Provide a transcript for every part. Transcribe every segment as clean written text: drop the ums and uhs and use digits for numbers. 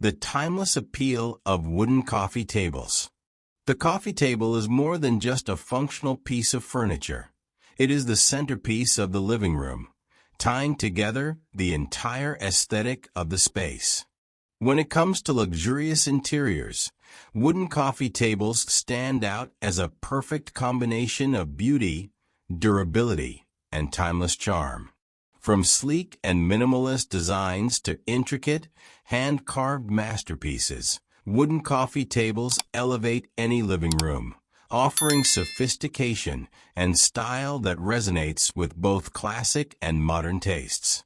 The timeless appeal of wooden coffee tables. The coffee table is more than just a functional piece of furniture. It is the centerpiece of the living room, tying together the entire aesthetic of the space. When it comes to luxurious interiors, wooden coffee tables stand out as a perfect combination of beauty, durability, and timeless charm. From sleek and minimalist designs to intricate, hand-carved masterpieces, wooden coffee tables elevate any living room, offering sophistication and style that resonates with both classic and modern tastes.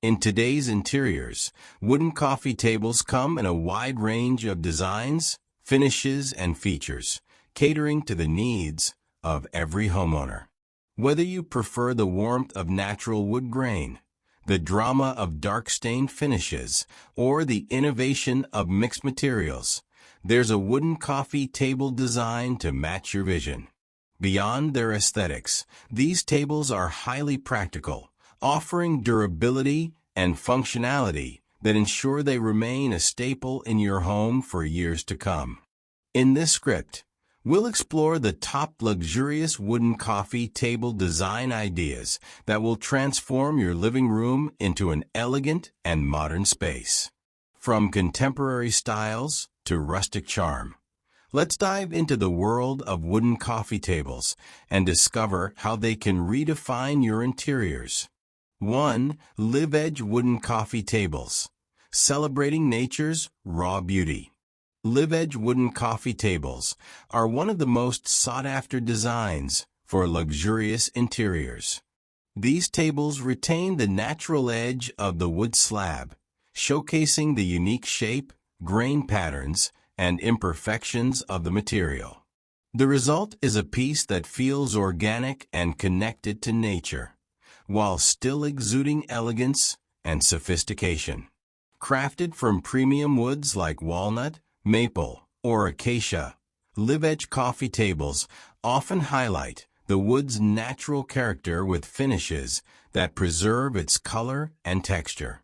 In today's interiors, wooden coffee tables come in a wide range of designs, finishes, and features, catering to the needs of every homeowner. Whether you prefer the warmth of natural wood grain, the drama of dark-stained finishes, or the innovation of mixed materials, there's a wooden coffee table designed to match your vision. Beyond their aesthetics, these tables are highly practical, offering durability and functionality that ensure they remain a staple in your home for years to come. In this script, we'll explore the top luxurious wooden coffee table design ideas that will transform your living room into an elegant and modern space. From contemporary styles to rustic charm, let's dive into the world of wooden coffee tables and discover how they can redefine your interiors. 1. Live-edge wooden coffee tables, celebrating nature's raw beauty. Live-edge wooden coffee tables are one of the most sought-after designs for luxurious interiors. These tables retain the natural edge of the wood slab, showcasing the unique shape, grain patterns, and imperfections of the material. The result is a piece that feels organic and connected to nature, while still exuding elegance and sophistication. Crafted from premium woods like walnut, maple, or acacia, live-edge coffee tables often highlight the wood's natural character with finishes that preserve its color and texture.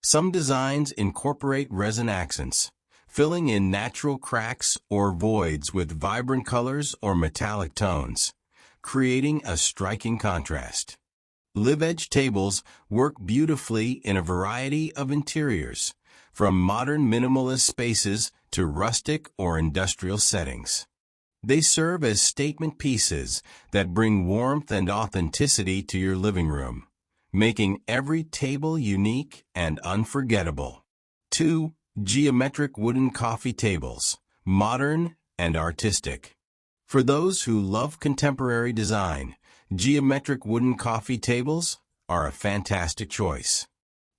Some designs incorporate resin accents, filling in natural cracks or voids with vibrant colors or metallic tones, creating a striking contrast. Live-edge tables work beautifully in a variety of interiors, from modern minimalist spaces to rustic or industrial settings. They serve as statement pieces that bring warmth and authenticity to your living room, making every table unique and unforgettable. 2. Geometric wooden coffee tables, modern and artistic. For those who love contemporary design, geometric wooden coffee tables are a fantastic choice.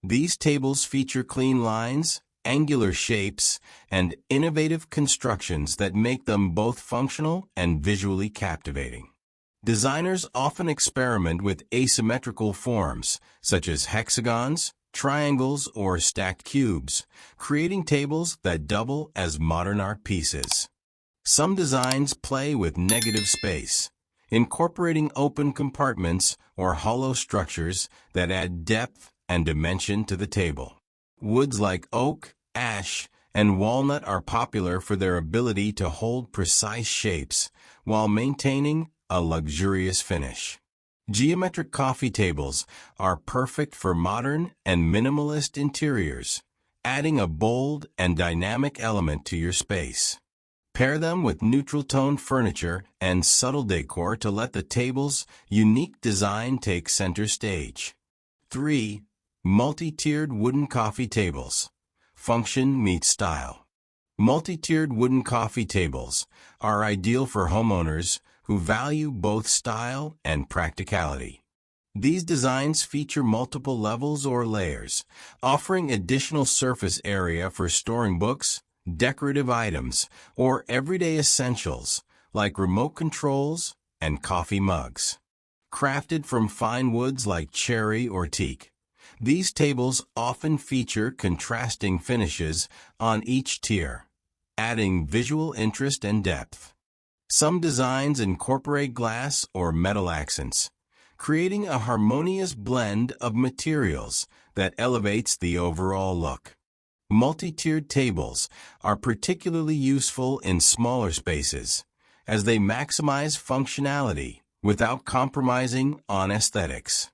These tables feature clean lines, angular shapes, and innovative constructions that make them both functional and visually captivating. Designers often experiment with asymmetrical forms, such as hexagons, triangles, or stacked cubes, creating tables that double as modern art pieces. Some designs play with negative space, incorporating open compartments or hollow structures that add depth and dimension to the table. Woods like oak, ash, and walnut are popular for their ability to hold precise shapes while maintaining a luxurious finish. Geometric coffee tables are perfect for modern and minimalist interiors, adding a bold and dynamic element to your space. Pair them with neutral-toned furniture and subtle decor to let the table's unique design take center stage. 3. Multi-tiered wooden coffee tables. Function meets style. Multi-tiered wooden coffee tables are ideal for homeowners who value both style and practicality. These designs feature multiple levels or layers, offering additional surface area for storing books, decorative items, or everyday essentials like remote controls and coffee mugs. Crafted from fine woods like cherry or teak, these tables often feature contrasting finishes on each tier, adding visual interest and depth. Some designs incorporate glass or metal accents, creating a harmonious blend of materials that elevates the overall look. Multi-tiered tables are particularly useful in smaller spaces, as they maximize functionality without compromising on aesthetics.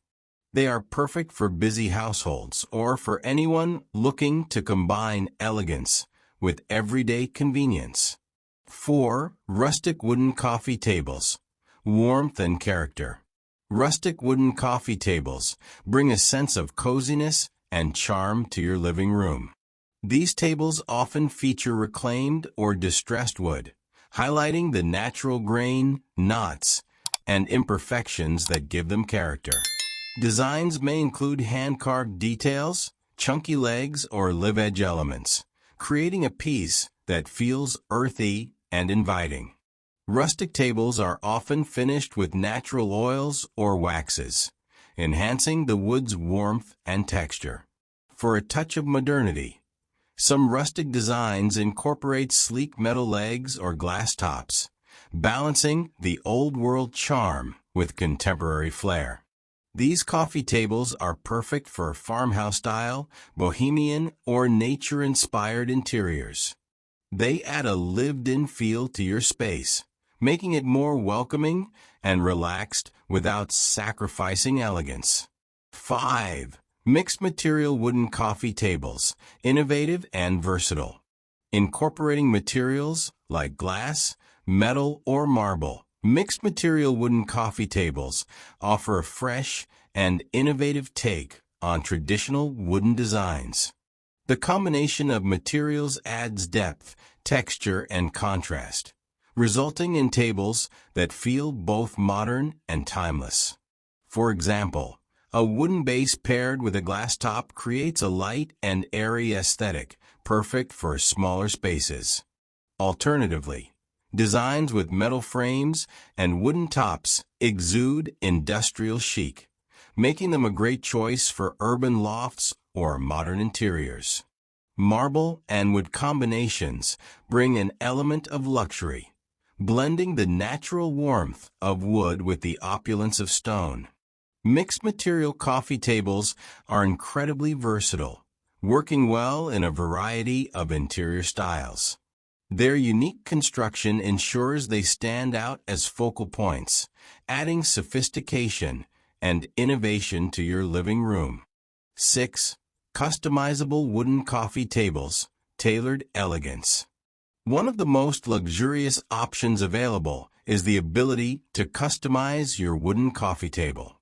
They are perfect for busy households or for anyone looking to combine elegance with everyday convenience. 4. Rustic wooden coffee tables. Warmth and character. Rustic wooden coffee tables bring a sense of coziness and charm to your living room. These tables often feature reclaimed or distressed wood, highlighting the natural grain, knots, and imperfections that give them character. Designs may include hand-carved details, chunky legs, or live-edge elements, creating a piece that feels earthy and inviting. Rustic tables are often finished with natural oils or waxes, enhancing the wood's warmth and texture. For a touch of modernity, some rustic designs incorporate sleek metal legs or glass tops, balancing the old-world charm with contemporary flair. These coffee tables are perfect for farmhouse-style, bohemian, or nature-inspired interiors. They add a lived-in feel to your space, making it more welcoming and relaxed without sacrificing elegance. 5. Mixed material wooden coffee tables, innovative and versatile. Incorporating materials like glass, metal, or marble, mixed material wooden coffee tables offer a fresh and innovative take on traditional wooden designs. The combination of materials adds depth, texture, and contrast, resulting in tables that feel both modern and timeless. For example, a wooden base paired with a glass top creates a light and airy aesthetic, perfect for smaller spaces. Alternatively, designs with metal frames and wooden tops exude industrial chic, making them a great choice for urban lofts or modern interiors. Marble and wood combinations bring an element of luxury, blending the natural warmth of wood with the opulence of stone. Mixed material coffee tables are incredibly versatile, working well in a variety of interior styles. Their unique construction ensures they stand out as focal points, adding sophistication and innovation to your living room. 6. Customizable wooden coffee tables, tailored elegance. One of the most luxurious options available is the ability to customize your wooden coffee table.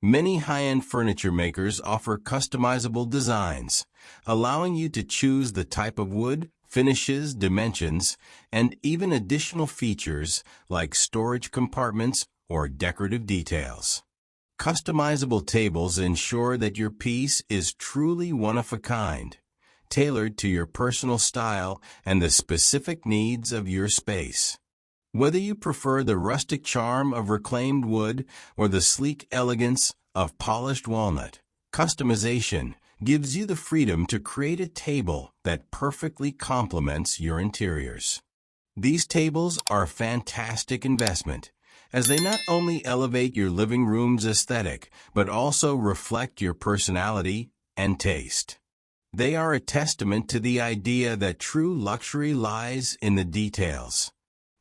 Many high-end furniture makers offer customizable designs, allowing you to choose the type of wood, finishes, dimensions, and even additional features like storage compartments or decorative details. Customizable tables ensure that your piece is truly one of a kind, tailored to your personal style and the specific needs of your space. Whether you prefer the rustic charm of reclaimed wood or the sleek elegance of polished walnut, customization gives you the freedom to create a table that perfectly complements your interiors. These tables are a fantastic investment, as they not only elevate your living room's aesthetic, but also reflect your personality and taste. They are a testament to the idea that true luxury lies in the details.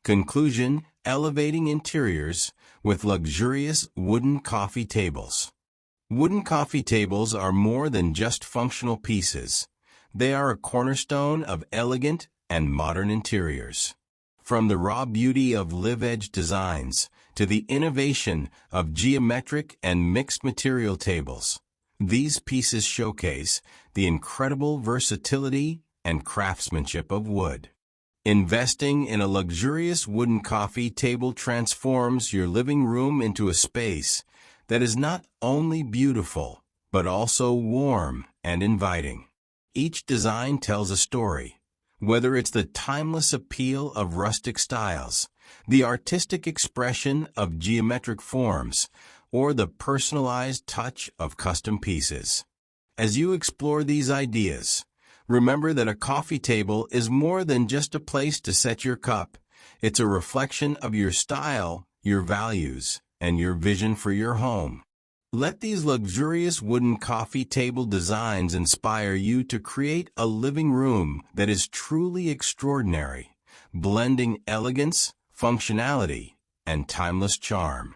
Conclusion: elevating interiors with luxurious wooden coffee tables. Wooden coffee tables are more than just functional pieces. They are a cornerstone of elegant and modern interiors. From the raw beauty of live-edge designs to the innovation of geometric and mixed material tables, these pieces showcase the incredible versatility and craftsmanship of wood. Investing in a luxurious wooden coffee table transforms your living room into a space that is not only beautiful, but also warm and inviting. Each design tells a story, whether it's the timeless appeal of rustic styles, the artistic expression of geometric forms, or the personalized touch of custom pieces. As you explore these ideas, remember that a coffee table is more than just a place to set your cup. It's a reflection of your style, your values, and your vision for your home. Let these luxurious wooden coffee table designs inspire you to create a living room that is truly extraordinary, blending elegance, functionality, and timeless charm.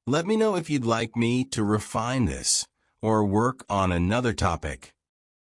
Let me know if you'd like me to refine this or work on another topic.